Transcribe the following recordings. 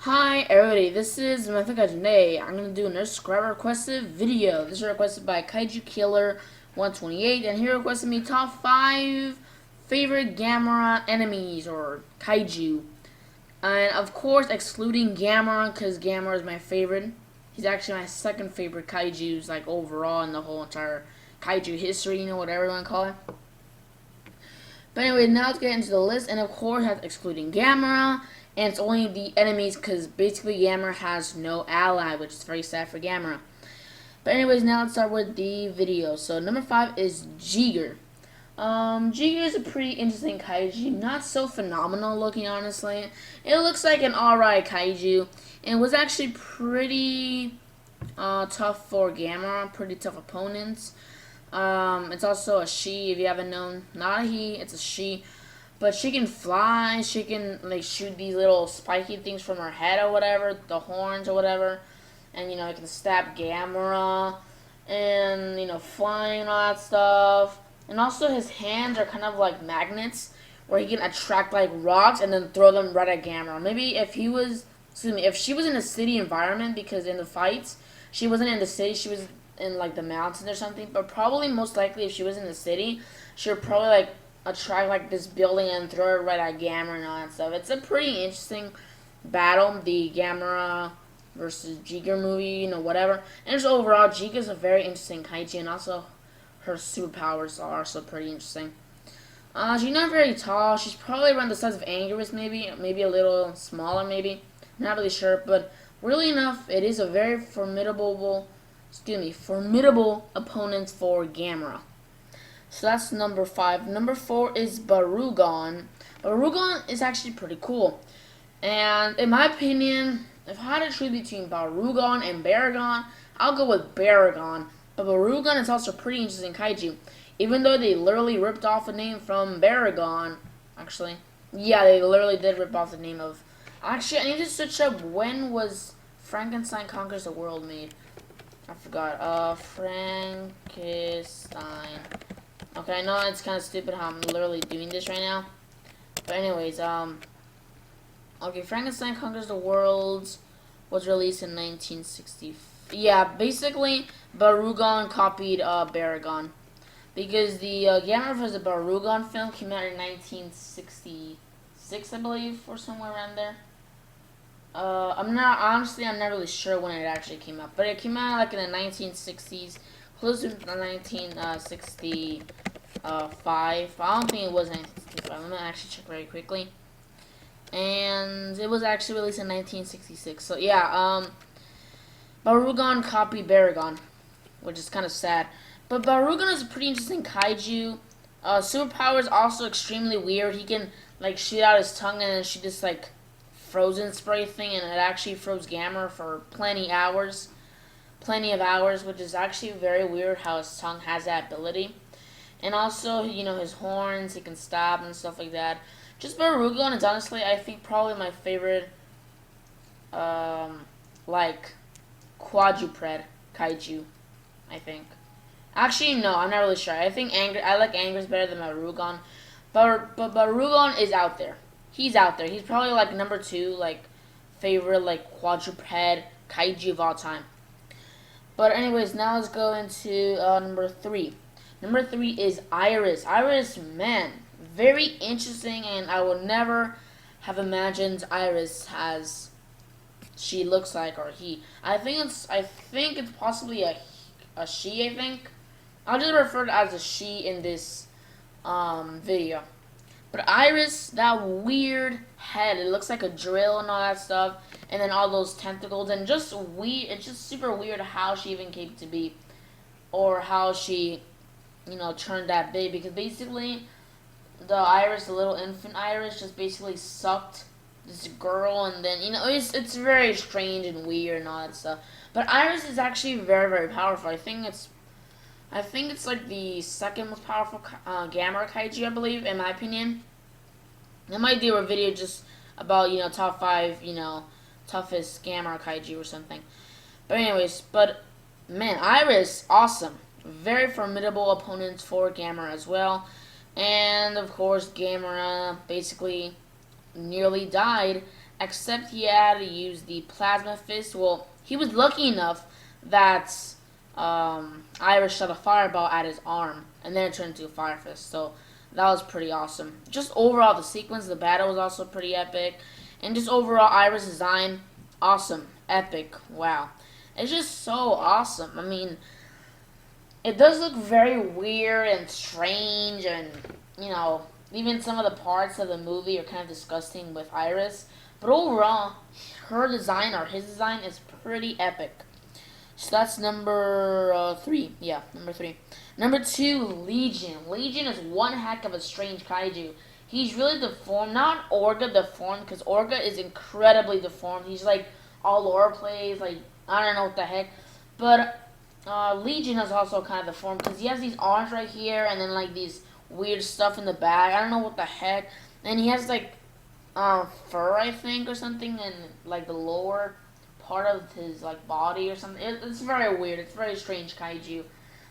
Hi everybody, this is Kaijukiller128. I'm going to do another subscriber requested video. This is requested by Kaijukiller128, and he requested me top 5 favorite Gamera enemies, or Kaiju. And of course, excluding Gamera, because Gamera is my favorite. He's actually my second favorite Kaijus, like overall in the whole entire Kaiju history, whatever you want to call it. But anyway, now let's get into the list, and of course, that's excluding Gamera. And it's only the enemies because basically Gamera has no ally, which is very sad for Gamera. But anyways, now let's start with the video. So number 5 is Jiger. Jiger is a pretty interesting kaiju. Not so phenomenal looking, honestly. It looks like an alright kaiju. And was actually pretty tough for Gamera. Pretty tough opponents. It's also a she, if you haven't known. Not a he, it's a she. But she can fly, she can like shoot these little spiky things from her head or whatever, the horns or whatever. And it can stab Gamera and flying and all that stuff. And also his hands are kind of like magnets where he can attract like rocks and then throw them right at Gamera. Maybe if he was if she was in a city environment, because in the fights she wasn't in the city, she was in like the mountains or something. But probably most likely if she was in the city, she would probably like attract like this building and throw it right at Gamera and all that stuff. It's a pretty interesting battle, the Gamera versus Jiger movie, whatever. And just overall, Jiger is a very interesting kaiju, and also her superpowers are also pretty interesting. She's not very tall. She's probably around the size of Anguirus, maybe a little smaller, maybe. Not really sure, but really enough, it is a very formidable opponent for Gamera. So that's number 5. Number 4 is Barugon. Barugon is actually pretty cool. And in my opinion, if I had to choose between Barugon and Barugon, I'll go with Barugon. But Barugon is also pretty interesting kaiju. Even though they literally ripped off the name from Barugon. Actually, yeah, they literally did rip off the name of... Actually, I need to search up when was Frankenstein Conquers the World made. I forgot. Frankenstein... Okay, I know it's kind of stupid how I'm literally doing this right now. But anyways, okay, Frankenstein Conquers the World was released in 1960. Yeah, basically, Barugon copied Barugon. Because the Gamera vs. Barugon film came out in 1966, I believe, or somewhere around there. I'm not really sure when it actually came out. But it came out like in the 1960s. Close to 1965. I don't think it was 1965. I'm gonna actually check very quickly. And it was actually released in 1966. So yeah, Barugon copied Barugon, which is kind of sad. But Barugon is a pretty interesting kaiju. Superpower is also extremely weird. He can like shoot out his tongue and then shoot this like frozen spray thing, and it actually froze Gamera for plenty of hours, which is actually very weird how his tongue has that ability. And also, his horns, he can stab and stuff like that. Just Barugon is honestly, I think, probably my favorite, like, quadruped kaiju, I think. Actually, no, I'm not really sure. I think I like Anguirus better than Barugon. But Barugon is out there. He's out there. He's probably, like, number 2, like, favorite, like, quadruped kaiju of all time. But anyways, now let's go into number 3. Number 3 is Iris. Iris, man, very interesting, and I would never have imagined Iris as she looks like, or he. I think it's possibly a she. I think I'll just refer to it as a she in this video. But Iris, that weird head, it looks like a drill and all that stuff, and then all those tentacles, and just weird. It's just super weird how she even came to be, or how she turned that big, because basically the Iris, the little infant Iris, just basically sucked this girl, and then it's very strange and weird and all that stuff. But Iris is actually very, very powerful. I think it's like the second most powerful Gamera kaiju, I believe, in my opinion. I might do a video just about top 5 toughest Gamera kaiju or something. But anyways, man, Iris, awesome. Very formidable opponents for Gamera as well. And of course, Gamera basically nearly died except he had to use the plasma fist. Well, he was lucky enough that Iris shot a fireball at his arm, and then it turned into a fire fist. So that was pretty awesome. Just overall, the sequence, the battle was also pretty epic, and just overall, Iris' design, awesome, epic, wow. It's just so awesome. I mean, it does look very weird and strange, and even some of the parts of the movie are kind of disgusting with Iris. But overall, her design or his design is pretty epic. So that's number 3. Yeah, number 3. Number 2, Legion. Legion is one heck of a strange kaiju. He's really deformed. Not Orga deformed, because Orga is incredibly deformed. He's like all over the place. Like, I don't know what the heck. But Legion is also kind of deformed, because he has these arms right here, and then like these weird stuff in the back. I don't know what the heck. And he has like fur, I think, or something, and like the lower part of his like body or something. It's very weird. It's very strange kaiju.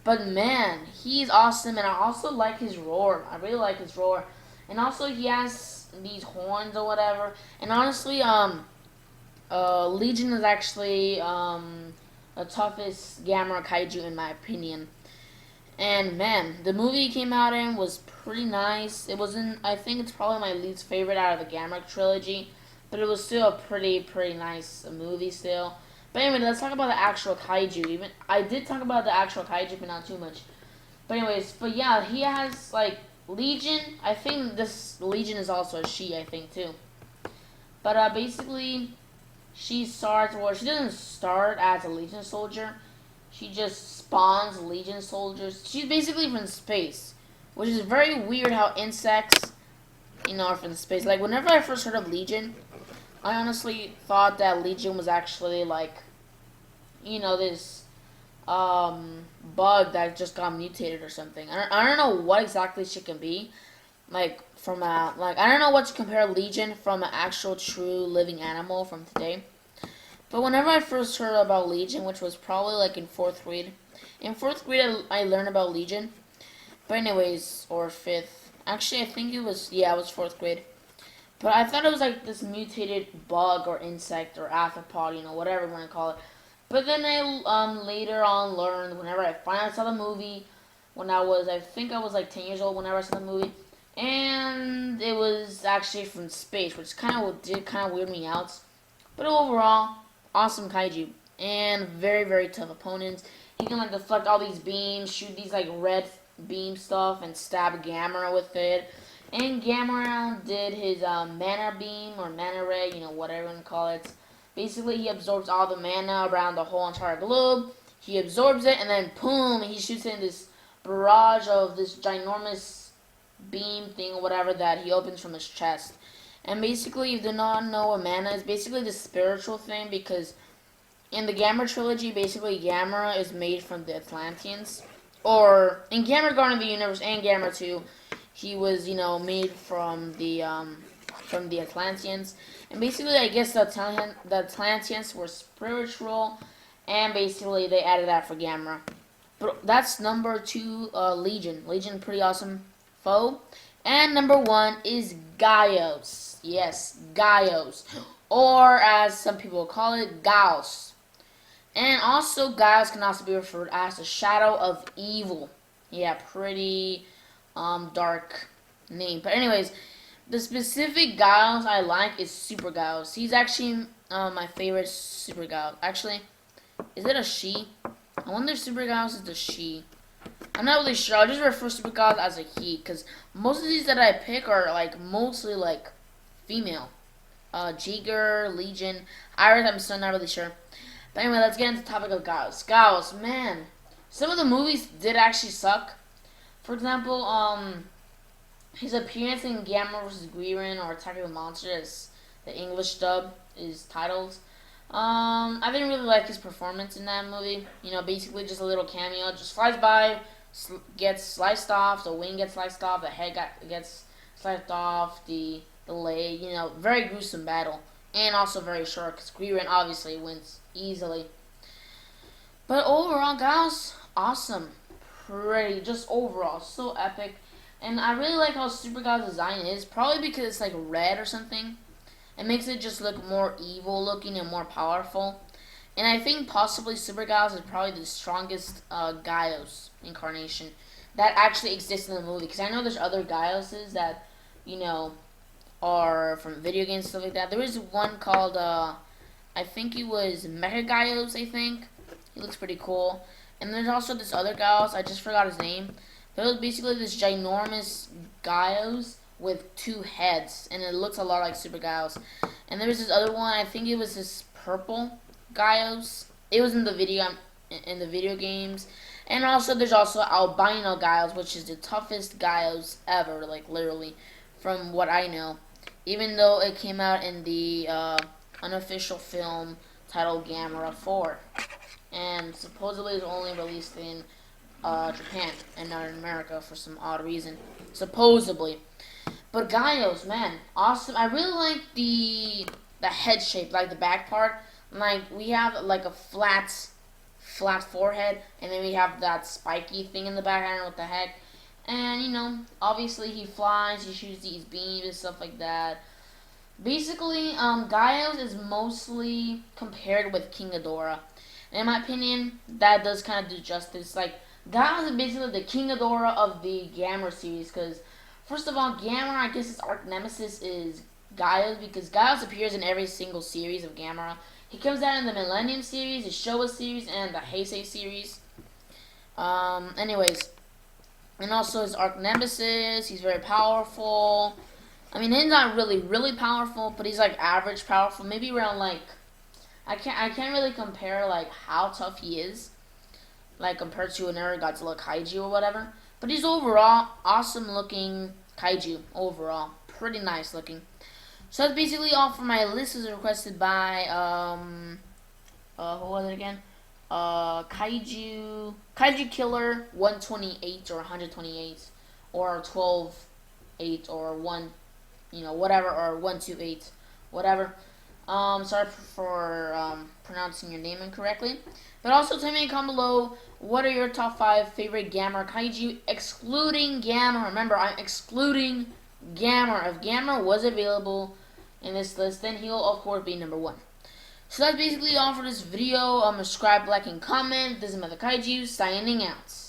But man, he's awesome, and I also like his roar. I really like his roar. And also he has these horns or whatever. And honestly, Legion is actually the toughest Gamera kaiju in my opinion. And man, the movie he came out in was pretty nice. It wasn't, I think it's probably my least favorite out of the Gamera trilogy, but it was still a pretty nice movie still. But anyway, let's talk about the actual kaiju. Even I did talk about the actual kaiju, but not too much. But anyways, but yeah, he has like Legion. I think this Legion is also a she, I think too. But basically, she starts, or she doesn't start as a Legion soldier. She just spawns Legion soldiers. She's basically from space, which is very weird how insects, are from space. Like, whenever I first heard of Legion, I honestly thought that Legion was actually like, this bug that just got mutated or something. I don't know what exactly she can be. Like, I don't know what to compare Legion from an actual true living animal from today. But whenever I first heard about Legion, which was probably like in 4th grade. In 4th grade, I learned about Legion. But anyways, or 5th. Actually, I think it was 4th grade. But I thought it was like this mutated bug or insect or arthropod, whatever you want to call it. But then I later on learned, whenever I finally saw the movie, when I think I was like 10 years old whenever I saw the movie. And it was actually from space, which did kind of weird me out. But overall, awesome kaiju, and very tough opponents. He can like deflect all these beams, shoot these like red beam stuff, and stab Gamera with it. And Gamera did his mana beam or mana ray, whatever you want to call it. Basically, he absorbs all the mana around the whole entire globe. He absorbs it, and then boom, he shoots it in this barrage of this ginormous beam thing or whatever that he opens from his chest. And basically, if you do not know what mana is, basically the spiritual thing, because in the Gamera trilogy, basically Gamera is made from the Atlanteans. Or in Gamera Guardian of the Universe and Gamera 2, he was, made from the Atlanteans. And basically, I guess the Atlanteans were spiritual, and basically they added that for Gamera. But that's number 2, Legion. Legion, pretty awesome foe. And number 1 is Gaios. Yes, Gaios. Or as some people call it, Gauss. And also, Gaios can also be referred as the Shadow of Evil. Yeah, pretty dark name. But anyways, the specific Gaios I like is Super Gaios. He's actually my favorite Super Gaios. Actually, is it a she? I wonder if Super Gaios is the she. I'm not really sure. I'll just refer Super Gaios as a he, because most of these that I pick are like mostly like female. Jiger, Legion, Iris, I'm still not really sure. But anyway, let's get into the topic of Gaios. Gaios, man, some of the movies did actually suck. For example, his appearance in Gamera vs. Guirin or Attack of the Monsters, the English dub is titled. I didn't really like his performance in that movie. Basically just a little cameo. Just flies by, gets sliced off, the wing gets sliced off, the head gets sliced off, the leg. Very gruesome battle. And also very short, because Guirin obviously wins easily. But overall, guys, awesome. Pretty, just overall, so epic. And I really like how Super Gai's design is. Probably because it's like red or something. It makes it just look more evil looking and more powerful. And I think possibly Super Gaios is probably the strongest Gaios incarnation that actually exists in the movie. Because I know there's other Gaioses that, you know, are from video games and stuff like that. There is one called, I think it was Mecha Gaios, I think. He looks pretty cool. And there's also this other Gaios, I just forgot his name. There was basically this ginormous Gaios with 2 heads, and it looks a lot like Super Gaios. And there was this other one, I think it was this purple Gaios. It was in the video games. And also there's also albino Gaios, which is the toughest Gaios ever, like literally, from what I know. Even though it came out in the unofficial film titled Gamera 4. And supposedly it's only released in Japan and not in America for some odd reason. Supposedly. But Gaios, man, awesome. I really like the head shape, like the back part. Like, we have like a flat forehead, and then we have that spiky thing in the back. I don't know what the heck. And, you know, obviously he flies, he shoots these beams and stuff like that. Basically, Gaios is mostly compared with King Ghidorah. And in my opinion, that does kind of do justice. Like, Gaios is basically the King Ghidorah of the Gamera series, because, first of all, Gamera, I guess his arch nemesis is Gaios, because Gaios appears in every single series of Gamera. He comes out in the Millennium series, the Showa series, and the Heisei series. Anyways, and also his arch nemesis, he's very powerful. I mean, he's not really powerful, but he's like average powerful. Maybe around like, I can't really compare like how tough he is, like compared to another Godzilla Kaiju or whatever. But he's overall awesome looking Kaiju overall, pretty nice looking. So that's basically all for my list. Is requested by who was it again? Kaijukiller128 or 128 or 12-8 or 1, you know, whatever, or 128, whatever. Sorry for pronouncing your name incorrectly. But also tell me in the comment below, what are your top 5 favorite Gamera Kaiju, excluding Gamera. Remember, I'm excluding Gamera. If Gamera was available in this list, then he'll of course be number 1. So that's basically all for this video. Subscribe, like, and comment. This is Mother Kaiju signing out.